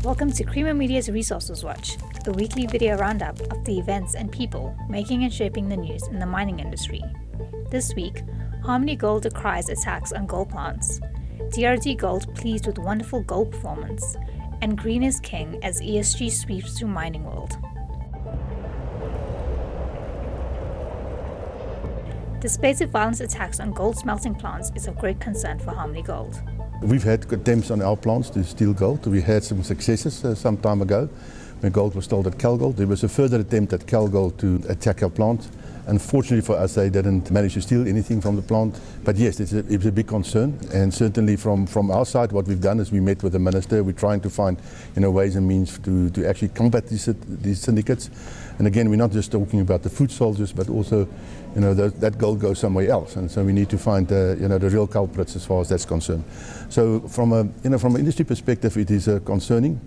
Welcome to Creamer Media's Resources Watch, a weekly video roundup of the events and people making and shaping the news in the mining industry. This week, Harmony Gold decries attacks on gold plants, DRDGold pleased with wonderful gold performance, and green is king as ESG sweeps through mining world. The spate of violent attacks on gold smelting plants is of great concern for Harmony Gold. We've had attempts on our plants to steal gold. We had some successes some time ago when gold was stolen at CalGold. There was a further attempt at CalGold to attack our plant. Unfortunately for us, they didn't manage to steal anything from the plant. But yes, it's a big concern. And certainly from our side, what we've done is we met with the minister. We're trying to find ways and means to actually combat these syndicates. And again, we're not just talking about the foot soldiers, but also that gold goes somewhere else. And so we need to find the real culprits as far as that's concerned. So from an industry perspective, it is concerning.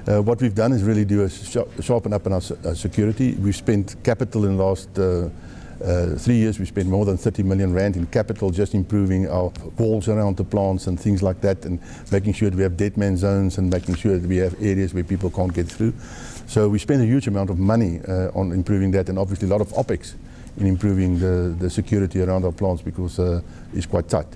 What we've done is really do a sharpen up on our security. We've spent capital in the last 3 years. We spent more than 30 million rand in capital just improving our walls around the plants and things like that, and making sure that we have dead man zones and making sure that we have areas where people can't get through. So we spend a huge amount of money on improving that, and obviously a lot of OPEX in improving the security around our plants because it's quite tight.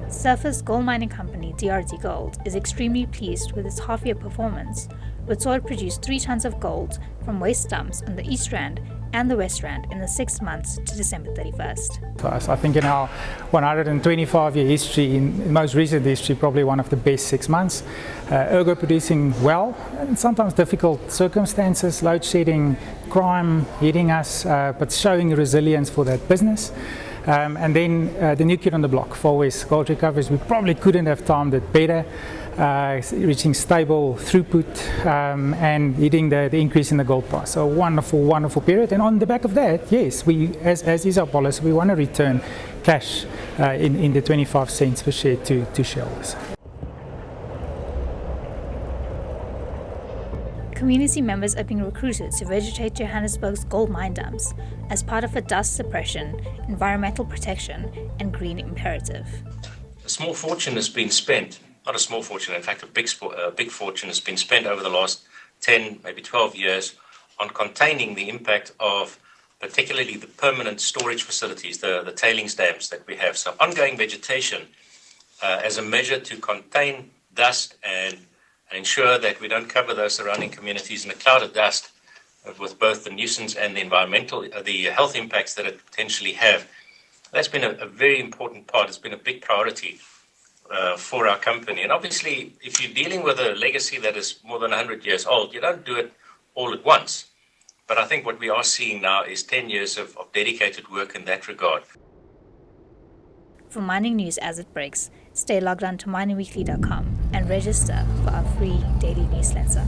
Surface gold mining company DRDGold is extremely pleased with its half-year performance, which saw it produce 3 tons of gold from waste dumps on the East Rand and the West Rand in the 6 months to December 31st. For us, I think in our 125-year history, in most recent history, probably one of the best 6 months. Ergo producing well, in sometimes difficult circumstances, load shedding, crime hitting us, but showing resilience for that business. And then the new kid on the block, Far West Gold Recoveries, we probably couldn't have timed it better, reaching stable throughput and hitting the increase in the gold price. So a wonderful, wonderful period. And on the back of that, yes, we, as is our policy, we want to return cash in the 25 cents per share to shareholders. Community members are being recruited to vegetate Johannesburg's gold mine dumps as part of a dust suppression, environmental protection, and green imperative. A small fortune has been spent, not a small fortune, in fact a big fortune has been spent over the last 10, maybe 12 years on containing the impact of particularly the permanent storage facilities, the tailings dams that we have. So ongoing vegetation as a measure to contain dust and ensure that we don't cover those surrounding communities in a cloud of dust with both the nuisance and the health impacts that it potentially have. That's been a very important part. It's been a big priority for our company. And obviously, if you're dealing with a legacy that is more than 100 years old, you don't do it all at once. But I think what we are seeing now is 10 years of dedicated work in that regard. For mining news as it breaks, stay logged on to miningweekly.com and register for our free daily newsletter.